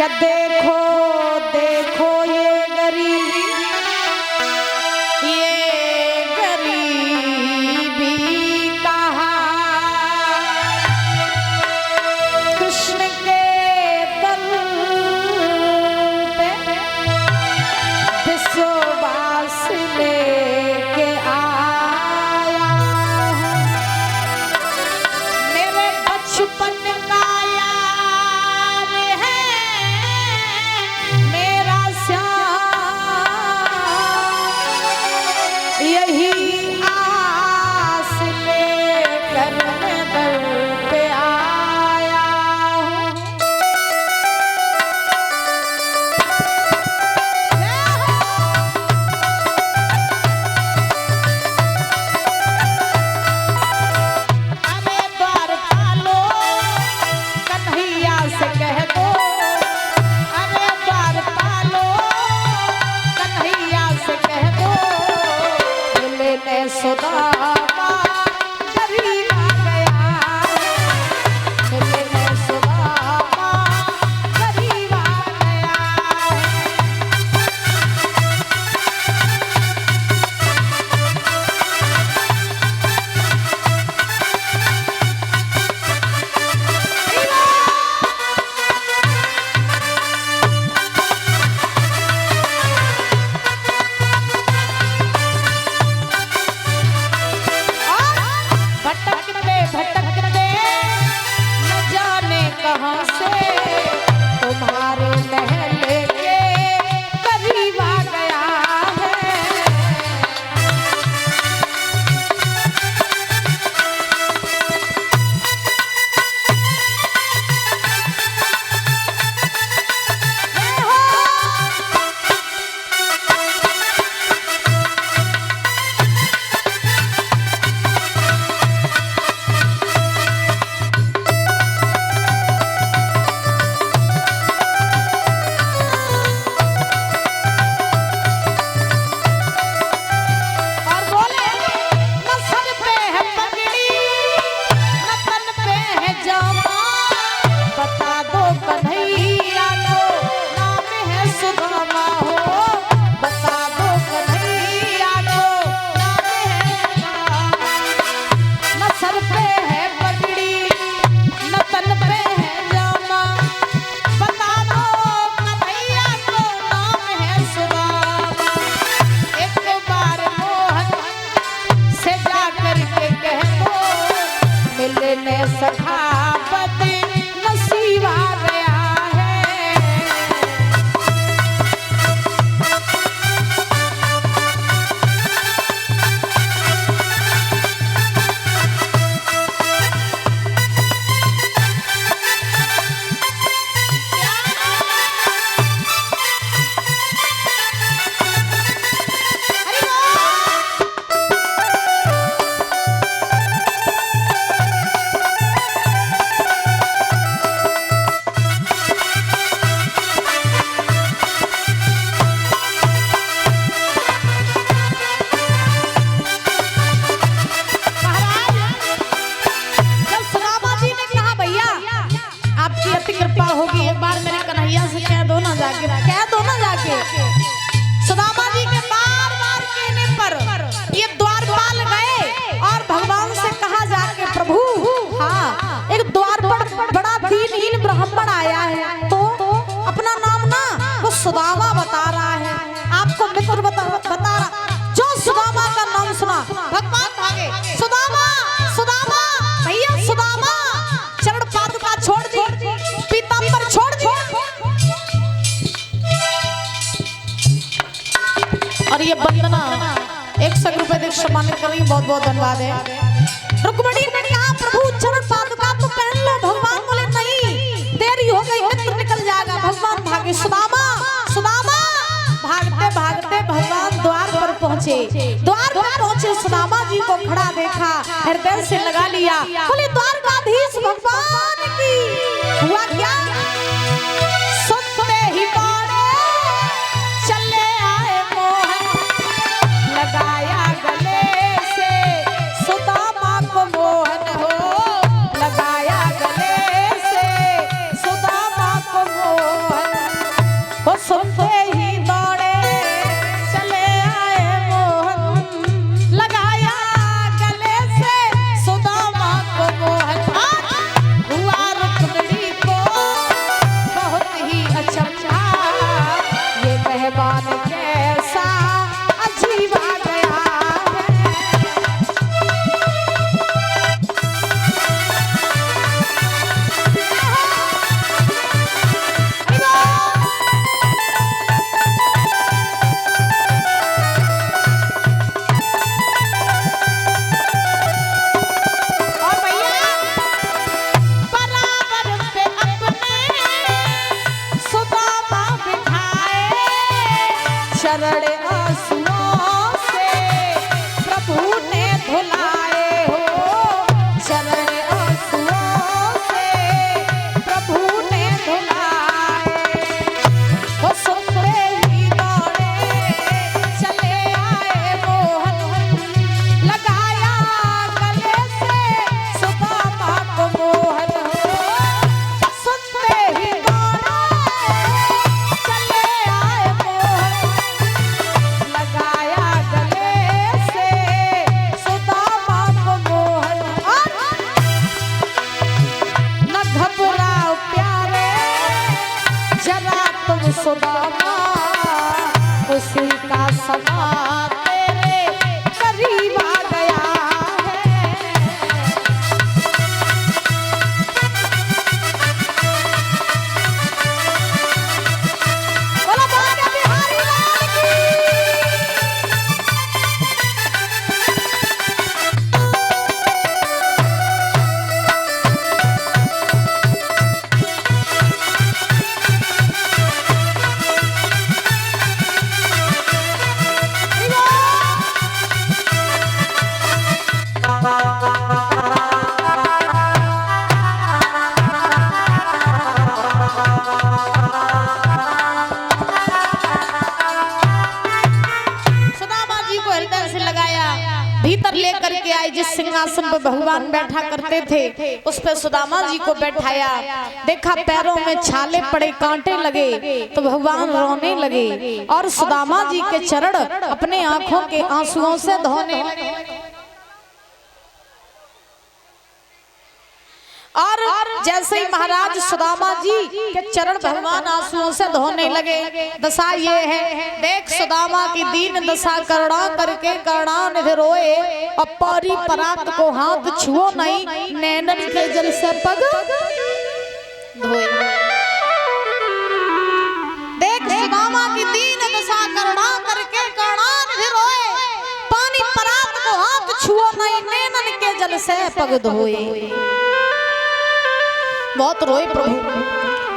क्या देखो देखो ये गरीबी कहा कृष्ण के दल पे विश्वास लेके आया हूं। मेरे बचपन का यार है मेरा श्याम, यही आस लेकर मैं दर पे आया हूं। अरे द्वार पालो कन्हैया से कह दो, अरे द्वार पालो कन्हैया से कह दो, लेने सुदामा गरीब आ गया है, लेने सुदामा गरीब आ गया है। भटकते भटकते न जाने कहां से तुम्हारे महल के करीब आ गया है। और बोले न सर पे है पगड़ी न तन पे है जामा, बता दो कन्हैया को नाम है सुदामा हो, बता दो कन्हैया को नाम है सुदामा। न सर पे है पगड़ी न तन पे है जामा, बता दो कन्हैया को नाम है सुदामा। एक बार मोहन से जाकर के कह दो, मिलने सखावत नसीब आ गया है। जब सुदामा जी ने कहा भैया आपकी अति कृपा होगी, एक बार मेरे कन्हैया से कह दो ना जाके, कह दो ना जाके। सुदामा जी के बार बार कहने पर ये द्वारपाल गए और भगवान से कहा जाके प्रभु हाँ एक द्वार पर बड़ा दीनहीन ब्राह्मण आया है, तो अपना नाम ना वो सुदामा बता रहा है, आपको मित्र बता रहा। जो सुदामा का नाम सुना भगवान भागे, सुदामा सुदामा भैया सुदामा, चरण पादुका छोड़ दी, पीतांबर छोड़ दी। और ये वंदना 100 रुपए देख सम्मानित करेंगे, बहुत बहुत धन्यवाद है। रुक्मणी ने कहा प्रभु चरण पादुका तो पहन लो, भगवान बोले नहीं देरी हो गई, मित्र निकल जाएगा। भगवान भागे, सुदामा सुदामा, भागते भागते भगवान द्वार पर पहुंचे। द्वार पर पहुंचे सुदामा जी को खड़ा देखा, हृदय से लगा लिया, बोले द्वारकाधीश भगवान की। हुआ क्या सुनते ही बाड़े चले आए मोहन, लगाया गले से सुदामा को मोहन हो, लगाया गले से सुदामा को मोहन। सुदामा उसी का समा तेरे करीब आ गया है। बोलो बाबा बिहारी लाल की। भीतर लेकर के आई, जिस सिंहासन पर भगवान बैठा करते थे उस पर सुदामा जी को बैठाया। देखा पैरों में छाले पड़े, कांटे लगे, तो भगवान रोने लगे और सुदामा जी के चरण अपने आंखों के आंसुओं से धोने लगे। और जैसे ही महाराज सुदामा जी के चरण भगवान आंसुओं से धोने लगे, दशा ये है, देख सुदामा की दीन दशा करुणा करके करुणानिधि रोए और परी परात को हाथ छुओ नहीं, नैनन के जल से पग धोए। देख सुदामा की दीन दशा करुणा करके करुणानिधि रोए, पानी परात को हाथ छुओ नहीं, नैनन के जल से पग धोए। बहुत रोए प्रभु।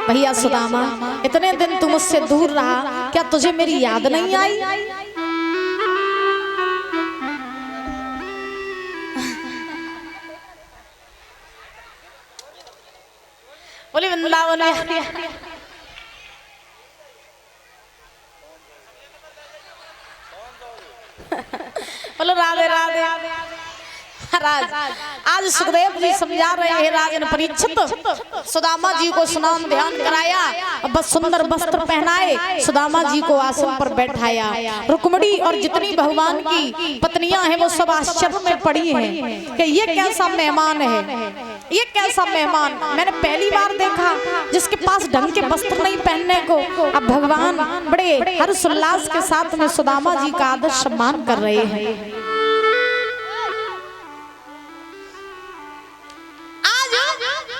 भैया सुदामा, इतने दिन तू मुझसे दूर रहा, क्या तुझे मेरी याद नहीं आई? बोले वृंदावन बोलो राधे राधे। महाराज आज सुखदेव जी समझा रहे हैं, राजन परीक्षित सुदामा जी को स्नान ध्यान कराया, बस सुंदर वस्त्र पहनाए, सुदामा जी को आसन पर बैठाया। रुक्मिणी और जितनी भगवान की पत्नियां हैं वो सब आश्चर्य में पड़ी हैं कि ये कैसा मेहमान है, ये कैसा मेहमान। मैंने पहली बार देखा जिसके पास ढंग के वस्त्र नहीं पहनने को। अब भगवान बड़े हर्ष उल्लास के साथ में सुदामा जी का आदर सम्मान कर रहे हैं।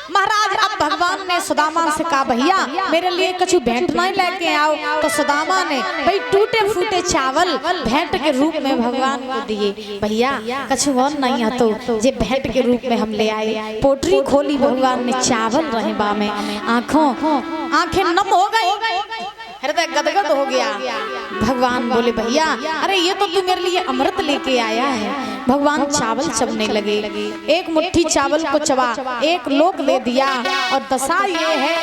महाराज अब भगवान ने सुदामा से कहा, भैया मेरे लिए कुछ भेंट नहीं लेके आओ। तो सुदामा ने भाई टूटे फूटे चावल भेंट के रूप में भगवान को दिए। भैया कुछ और नहीं है तो जे भेंट के रूप में हम ले आए। पोटरी खोली, भगवान ने चावल रहे बा में, आंखें नम हो गई, हृदय गदगद हो गया। भगवान बोले, भैया अरे ये तो तू मेरे लिए अमृत लेके आया है। भगवान चावल चबने लगे, एक मुट्ठी चावल को चबा एक लोक दे दिया। और दशा ये है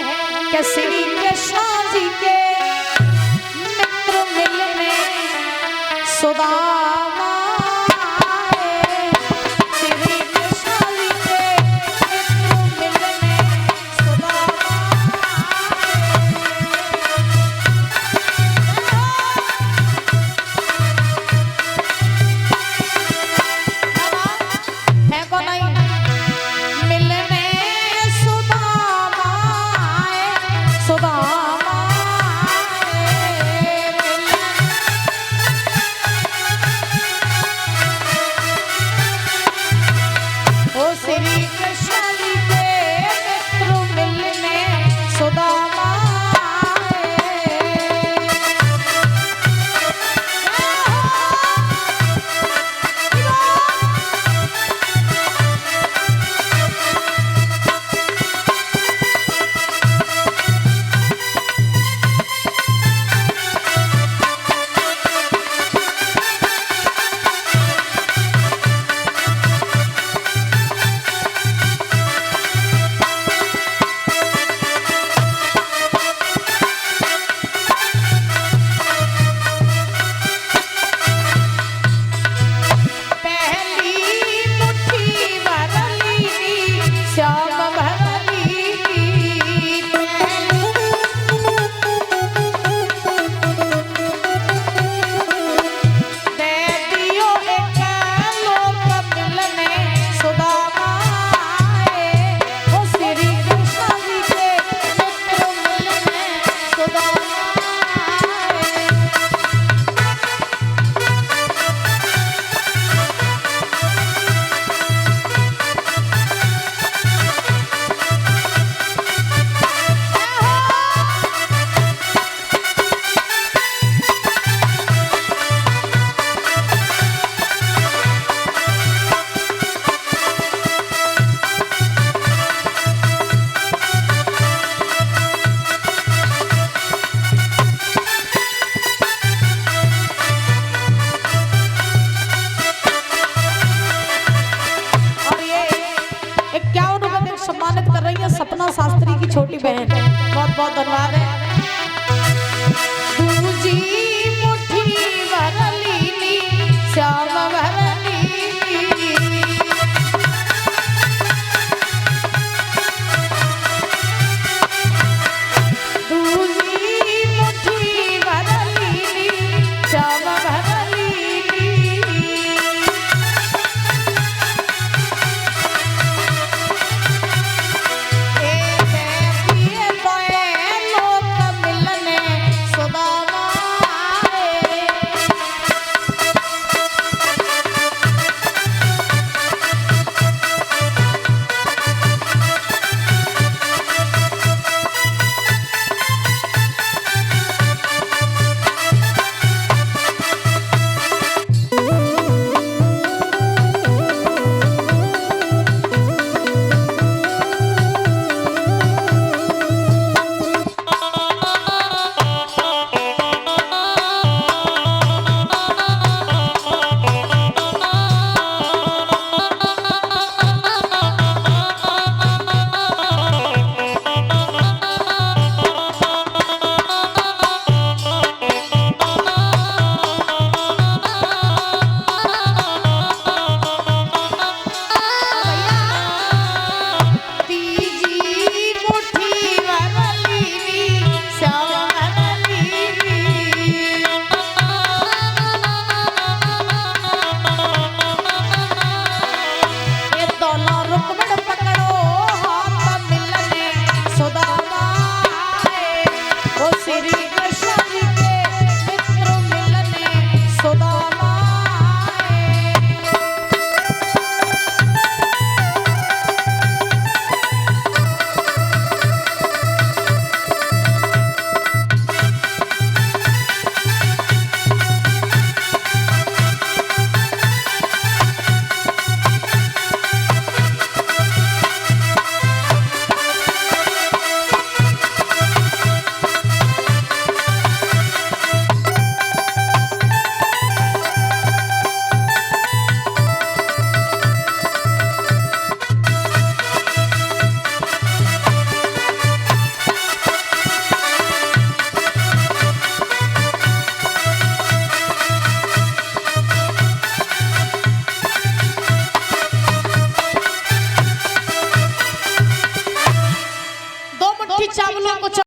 कि श्री कृष्ण जी के मित्र मिलने सुदामा आए, श्री कृष्ण जी के मित्र मिलने सुदामा है को नहीं मिलने सुदामा आए, सुदामा आए मिलने। ओ श्री कृष्ण जी के मित्र मिलने सुदामा छोटी बहन बहुत बहुत धन्यवाद है।